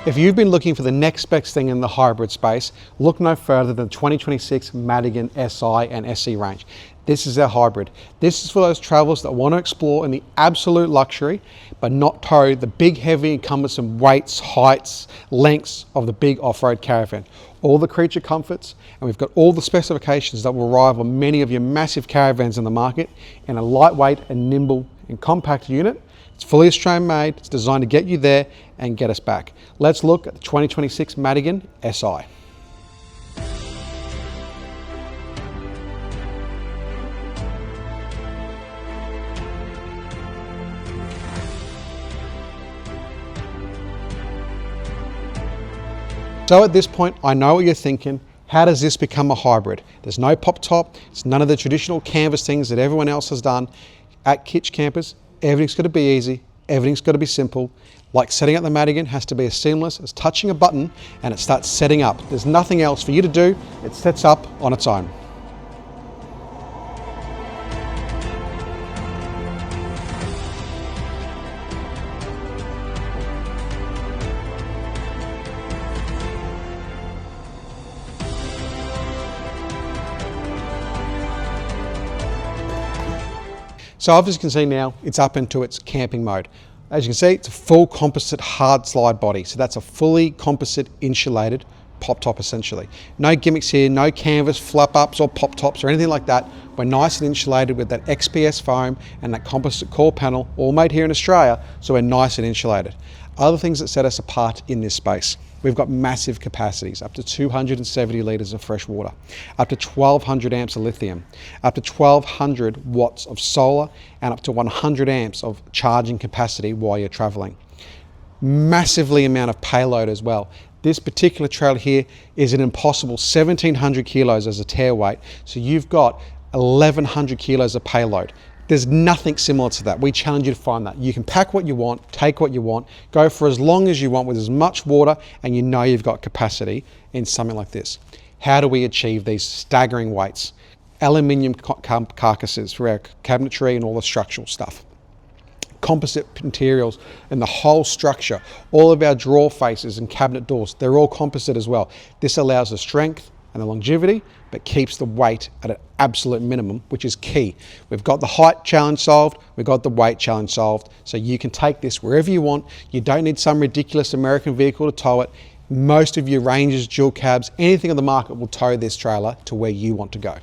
If you've been looking for the next best thing in the hybrid space, look no further than the 2026 Madigan SI and SE range. This is our hybrid. This is for those travelers that want to explore in the absolute luxury, but not tow the big, heavy, cumbersome weights, heights, lengths of the big off-road caravan. All the creature comforts, and we've got all the specifications that will rival many of your massive caravans in the market in a lightweight and nimble and compact unit. It's fully Australian made, it's designed to get you there and get us back. Let's look at the 2026 Madigan SI. So at this point, I know what you're thinking. How does this become a hybrid? There's no pop top. It's none of the traditional canvas things that everyone else has done. At Hitch Campers, everything's got to be easy. Everything's got to be simple. Like setting up the Madigan has to be as seamless as touching a button and it starts setting up. There's nothing else for you to do. It sets up on its own. So obviously you can see now it's up into its camping mode. As you can see, it's a full composite hard slide body. So that's a fully composite insulated pop top essentially. No gimmicks here, no canvas flap ups or pop tops or anything like that. We're nice and insulated with that XPS foam and that composite core panel, all made here in Australia, so we're nice and insulated. Other things that set us apart in this space. We've got massive capacities, up to 270 litres of fresh water, up to 1200 amps of lithium, up to 1200 watts of solar, and up to 100 amps of charging capacity while you're travelling. Massively amount of payload as well. This particular trailer here is an impossible 1700 kilos as a tear weight, so you've got 1100 kilos of payload. There's nothing similar to that. We challenge you to find that. You can pack what you want, take what you want, go for as long as you want with as much water, and you know you've got capacity in something like this. How do we achieve these staggering weights? Aluminium carcasses for our cabinetry and all the structural stuff. Composite materials in the whole structure. All of our drawer faces and cabinet doors, they're all composite as well. This allows the strength and the longevity, but keeps the weight at an absolute minimum, which is key. We've got the height challenge solved, we've got the weight challenge solved, so you can take this wherever you want. You don't need some ridiculous American vehicle to tow it. Most of your Rangers, dual cabs, anything on the market will tow this trailer to where you want to go.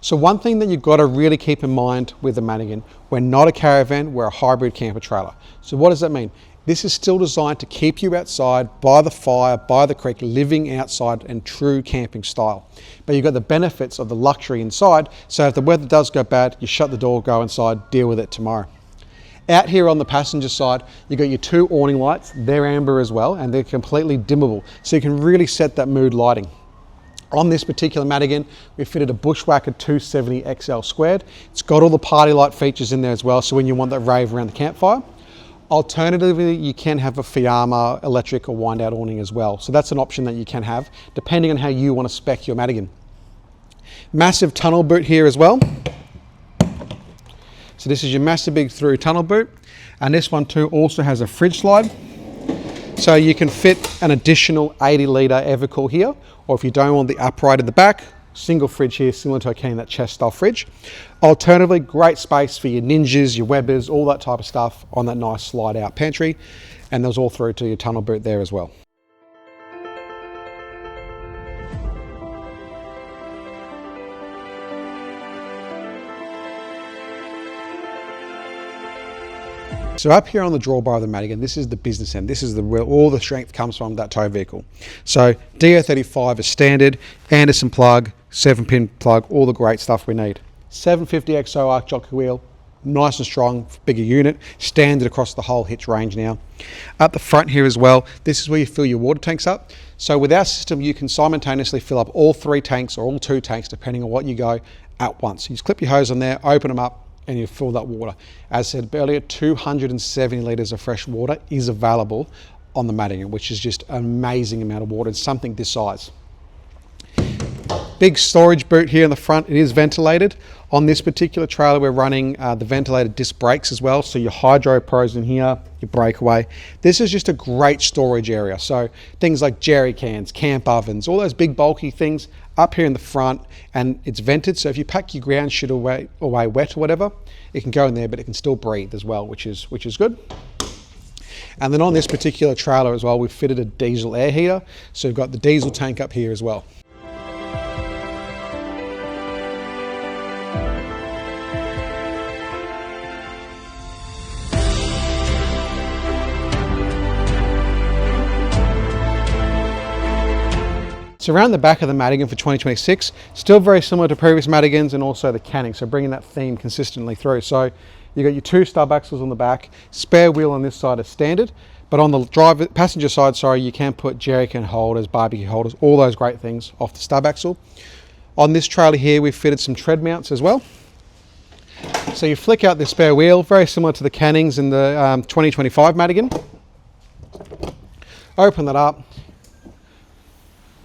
So one thing that you've got to really keep in mind with the Madigan, we're not a caravan, we're a hybrid camper trailer. So what does that mean? This is still designed to keep you outside, by the fire, by the creek, living outside in true camping style. But you've got the benefits of the luxury inside, so if the weather does go bad, you shut the door, go inside, deal with it tomorrow. Out here on the passenger side, you've got your two awning lights. They're amber as well, and they're completely dimmable, so you can really set that mood lighting. On this particular Madigan, we fitted a Bushwhacker 270 XL squared. It's got all the party light features in there as well, so when you want that rave around the campfire. Alternatively, you can have a Fiamma electric or wind out awning as well. So that's an option that you can have, depending on how you want to spec your Madigan. Massive tunnel boot here as well. So this is your massive big through tunnel boot. And this one too also has a fridge slide. So you can fit an additional 80 litre Evercool here, or if you don't want the upright at the back, single fridge here, similar to a that chest style fridge. Alternatively, great space for your Ninjas, your Webbers, all that type of stuff on that nice slide out pantry. And those all through to your tunnel boot there as well. So up here on the drawbar of the Madigan, this is the business end. This is where all the strength comes from, that tow vehicle. So DO35 is standard, Anderson plug, 7-pin plug, all the great stuff we need. 750 XO arc jockey wheel, nice and strong, bigger unit, standard across the whole Hitch range now. Up the front here as well, this is where you fill your water tanks up. So with our system, you can simultaneously fill up all 3 tanks or all 2 tanks, depending on what you go at once. You just clip your hose on there, open them up, and you fill that water. As said earlier, 270 litres of fresh water is available on the Madigan, which is just an amazing amount of water in something this size. Big storage boot here in the front. It is ventilated. On this particular trailer, we're running the ventilated disc brakes as well. So your hydro pros in here, your breakaway. This is just a great storage area. So things like jerry cans, camp ovens, all those big bulky things up here in the front, and it's vented. So if you pack your ground shit away wet or whatever, it can go in there, but it can still breathe as well, which is good. And then on this particular trailer as well, we've fitted a diesel air heater. So we've got the diesel tank up here as well. So around the back of the Madigan for 2026, still very similar to previous Madigans and also the canning, so bringing that theme consistently through. So you got your 2 stub axles on the back, spare wheel on this side is standard, but on the passenger side, you can put jerry can holders, barbecue holders, all those great things off the stub axle. On this trailer here, we've fitted some tread mounts as well. So you flick out the spare wheel, very similar to the cannings in the 2025 Madigan. Open that up.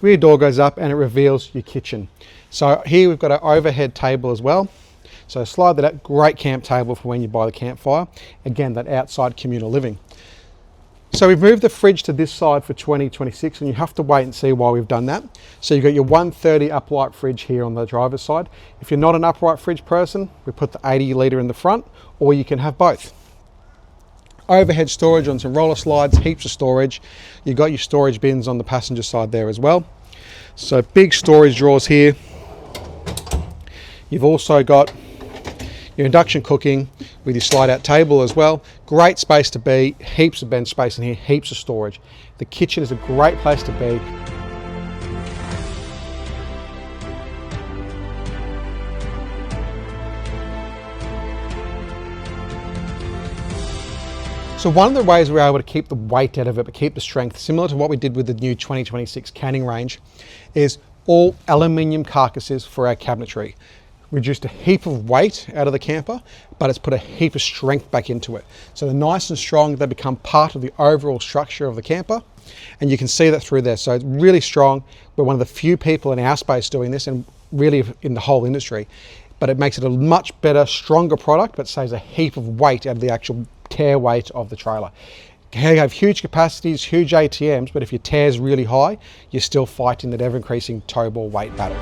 Rear door goes up and it reveals your kitchen. So here we've got an overhead table as well. So slide that out, great camp table for when you buy the campfire. Again, that outside communal living. So we've moved the fridge to this side for 2026 and you have to wait and see why we've done that. So you've got your 130 upright fridge here on the driver's side. If you're not an upright fridge person, we put the 80 litre in the front, or you can have both. Overhead storage on some roller slides, heaps of storage. You've got your storage bins on the passenger side there as well. So big storage drawers here. You've also got your induction cooking with your slide out table as well. Great space to be, heaps of bench space in here, heaps of storage. The kitchen is a great place to be. So one of the ways we're able to keep the weight out of it, but keep the strength, similar to what we did with the new 2026 canning range, is all aluminium carcasses for our cabinetry. Reduced a heap of weight out of the camper, but it's put a heap of strength back into it. So they're nice and strong, they become part of the overall structure of the camper, and you can see that through there. So it's really strong. We're one of the few people in our space doing this, and really in the whole industry, but it makes it a much better, stronger product, but saves a heap of weight out of the actual tear weight of the trailer. You have huge capacities, huge ATMs, but if your tear's really high, you're still fighting that ever-increasing tow ball weight battle.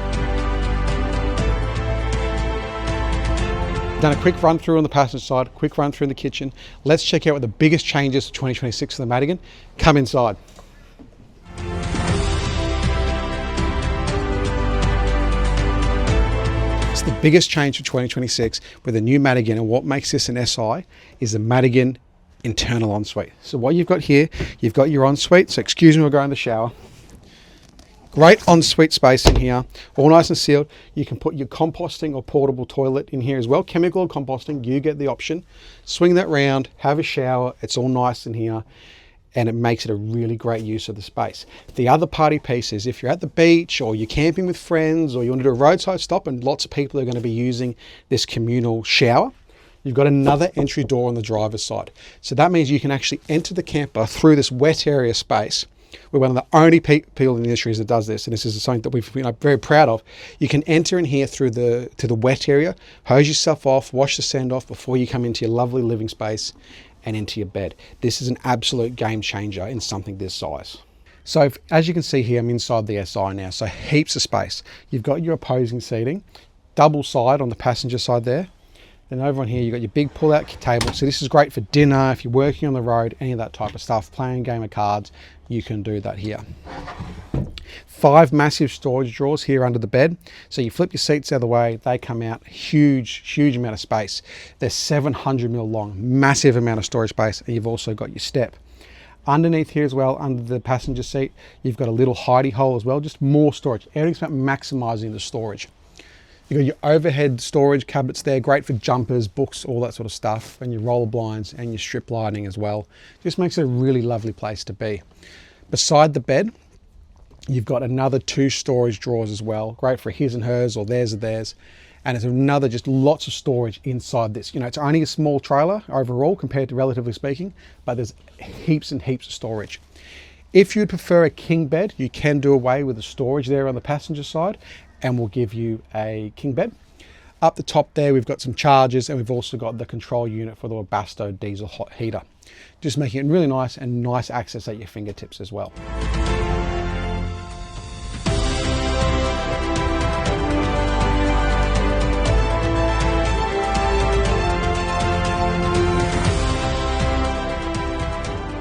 Done a quick run through on the passenger side, quick run through in the kitchen. Let's check out what the biggest changes for 2026 for the Madigan. Come inside. It's the biggest change for 2026 with the new Madigan, and what makes this an SI is the Madigan internal ensuite. So what you've got here, you've got your ensuite. So excuse me, we'll go in the shower. Great ensuite space in here, all nice and sealed. You can put your composting or portable toilet in here as well. Chemical or composting, you get the option. Swing that round, have a shower. It's all nice in here, and it makes it a really great use of the space. The other party piece is if you're at the beach or you're camping with friends or you want to do a roadside stop and lots of people are going to be using this communal shower, you've got another entry door on the driver's side. So that means you can actually enter the camper through this wet area space. We're one of the only people in the industry that does this, and this is something that we've been very proud of. You can enter in here through to the wet area, hose yourself off, wash the sand off before you come into your lovely living space and into your bed. This is an absolute game changer in something this size. So as you can see here, I'm inside the SI now, so heaps of space. You've got your opposing seating, double side on the passenger side there. Then over on here, you've got your big pull-out table. So this is great for dinner, if you're working on the road, any of that type of stuff, playing a game of cards, you can do that here. 5 massive storage drawers here under the bed. So you flip your seats the other way, they come out, huge amount of space. They're 700 mil long, massive amount of storage space, and you've also got your step. Underneath here as well, under the passenger seat, you've got a little hidey hole as well, just more storage. Everything's about maximizing the storage. You've got your overhead storage cabinets there, great for jumpers, books, all that sort of stuff, and your roller blinds and your strip lighting as well. Just makes it a really lovely place to be. Beside the bed, you've got another 2 storage drawers as well, great for his and hers or theirs and theirs. And it's another, just lots of storage inside this. You know, it's only a small trailer overall compared to relatively speaking, but there's heaps and heaps of storage. If you'd prefer a king bed, you can do away with the storage there on the passenger side, and we'll give you a king bed. Up the top there, we've got some chargers, and we've also got the control unit for the Webasto diesel hot heater, just making it really nice and nice access at your fingertips as well.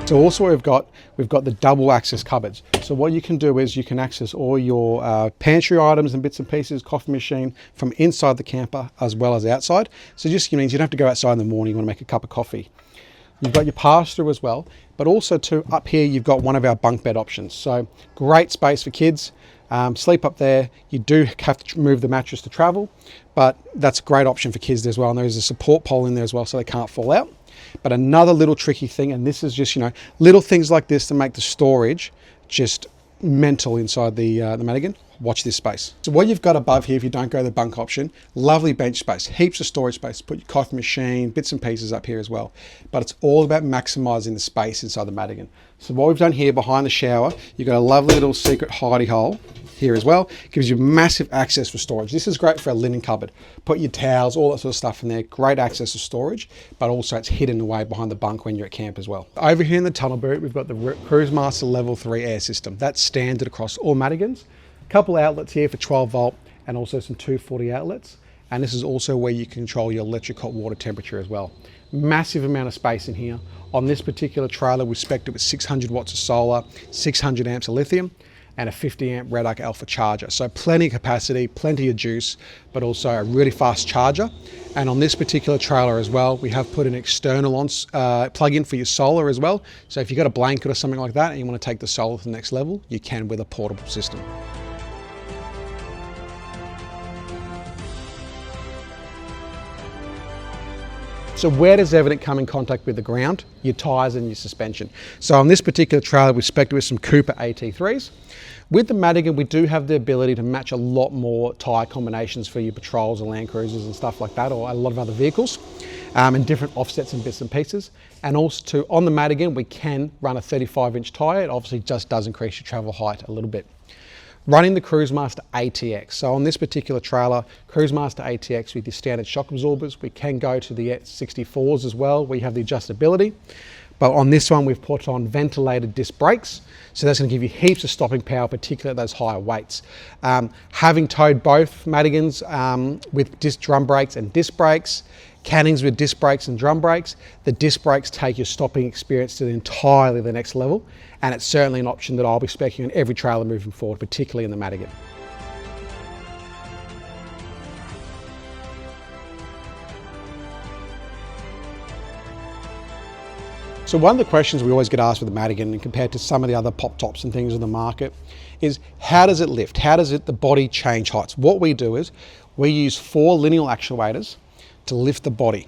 So also we've got the double access cupboards. So what you can do is you can access all your pantry items and bits and pieces, coffee machine, from inside the camper as well as outside. So just means you don't have to go outside in the morning, you want to make a cup of coffee. You've got your pass-through as well, but also too, up here you've got one of our bunk bed options. So great space for kids. Sleep up there. You do have to move the mattress to travel, but that's a great option for kids as well. And there's a support pole in there as well, so they can't fall out. But another little tricky thing, and this is just, little things like this to make the storage just mental inside the Madigan. Watch this space. So what you've got above here, if you don't go the bunk option, lovely bench space, heaps of storage space. Put your coffee machine, bits and pieces up here as well. But it's all about maximizing the space inside the Madigan. So what we've done here behind the shower, you've got a lovely little secret hidey hole here as well. Gives you massive access for storage. This is great for a linen cupboard. Put your towels, all that sort of stuff in there. Great access to storage, but also it's hidden away behind the bunk when you're at camp as well. Over here in the tunnel boot, we've got the Cruise Master Level 3 air system. That's standard across all Madigans. A couple outlets here for 12 volt and also some 240 outlets. And this is also where you control your electric hot water temperature as well. Massive amount of space in here. On this particular trailer, we spec'd it with 600 watts of solar, 600 amps of lithium, and a 50 amp Red Arc Alpha charger. So plenty of capacity, plenty of juice, but also a really fast charger. And on this particular trailer as well, we have put an external plug-in for your solar as well. So if you've got a blanket or something like that and you want to take the solar to the next level, you can with a portable system. So where does Evident come in contact with the ground? Your tyres and your suspension. So on this particular trailer, we spec'd with some Cooper AT3s. With the Madigan, we do have the ability to match a lot more tyre combinations for your patrols and Land Cruisers and stuff like that, or a lot of other vehicles, and different offsets and bits and pieces. And also on the Madigan, we can run a 35-inch tyre. It obviously just does increase your travel height a little bit. Running the Cruise Master ATX. So on this particular trailer, Cruise Master ATX with your standard shock absorbers, we can go to the 64s as well. We have the adjustability. But on this one, we've put on ventilated disc brakes. So that's going to give you heaps of stopping power, particularly at those higher weights. Having towed both Madigans with disc drum brakes and disc brakes, Cannings with disc brakes and drum brakes, the disc brakes take your stopping experience to entirely the next level. And it's certainly an option that I'll be speccing on every trailer moving forward, particularly in the Madigan. So one of the questions we always get asked with the Madigan, and compared to some of the other pop tops and things in the market, is how does it lift? How does the body change heights? What we do is we use 4 lineal actuators to lift the body.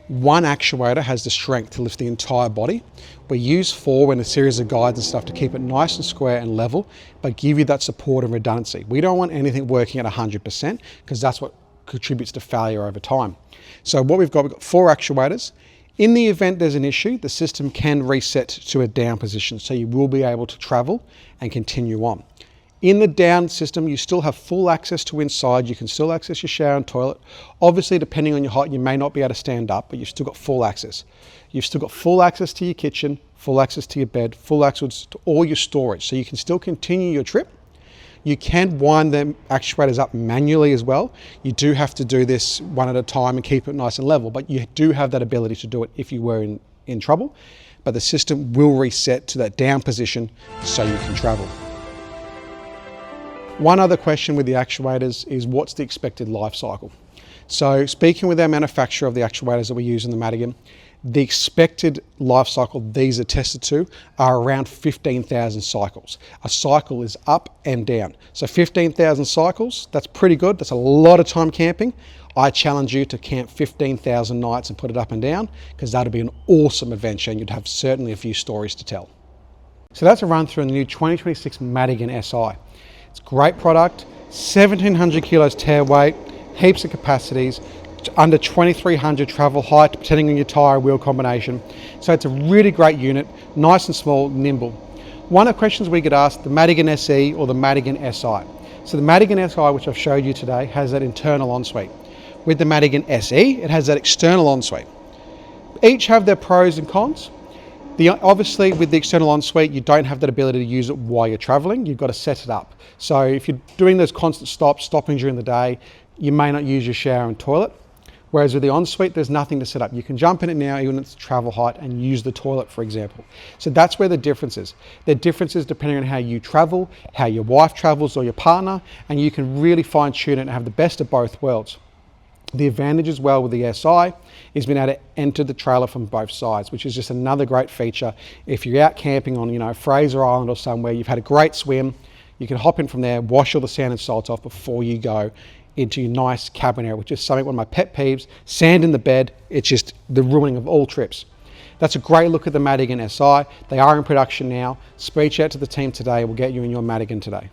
One actuator has the strength to lift the entire body. We use 4 in a series of guides and stuff to keep it nice and square and level, but give you that support and redundancy. We don't want anything working at 100% because that's what contributes to failure over time. So what we've got 4 actuators. In the event there's an issue, the system can reset to a down position, so you will be able to travel and continue on. In the down system, you still have full access to inside. You can still access your shower and toilet. Obviously, depending on your height, you may not be able to stand up, but you've still got full access. You've still got full access to your kitchen, full access to your bed, full access to all your storage. So you can still continue your trip. You can wind the actuators up manually as well. You do have to do this one at a time and keep it nice and level, but you do have that ability to do it if you were in trouble. But the system will reset to that down position so you can travel. One other question with the actuators is what's the expected life cycle? So speaking with our manufacturer of the actuators that we use in the Madigan, the expected life cycle these are tested to are around 15,000 cycles. A cycle is up and down. So 15,000 cycles, that's pretty good. That's a lot of time camping. I challenge you to camp 15,000 nights and put it up and down because that'd be an awesome adventure and you'd have certainly a few stories to tell. So that's a run through the new 2026 Madigan SI. It's a great product, 1,700 kilos tear weight, heaps of capacities, under 2,300 travel height, depending on your tyre and wheel combination. So it's a really great unit, nice and small, nimble. One of the questions we get asked, the Madigan SE or the Madigan SI. So the Madigan SI, which I've showed you today, has that internal ensuite. With the Madigan SE, it has that external ensuite. Each have their pros and cons. Obviously, with the external ensuite, you don't have that ability to use it while you're traveling. You've got to set it up. So if you're doing those constant stopping during the day, you may not use your shower and toilet. Whereas with the ensuite, there's nothing to set up. You can jump in it now, even at its travel height, and use the toilet, for example. So that's where the difference is. The difference is depending on how you travel, how your wife travels or your partner, and you can really fine tune it and have the best of both worlds. The advantage as well with the SI is being able to enter the trailer from both sides, which is just another great feature. If you're out camping on, Fraser Island or somewhere, you've had a great swim, you can hop in from there, wash all the sand and salt off before you go into your nice cabin area, which is something, one of my pet peeves. Sand in the bed, it's just the ruining of all trips. That's a great look at the Madigan SI. They are in production now. Reach out to the team today. We'll get you in your Madigan today.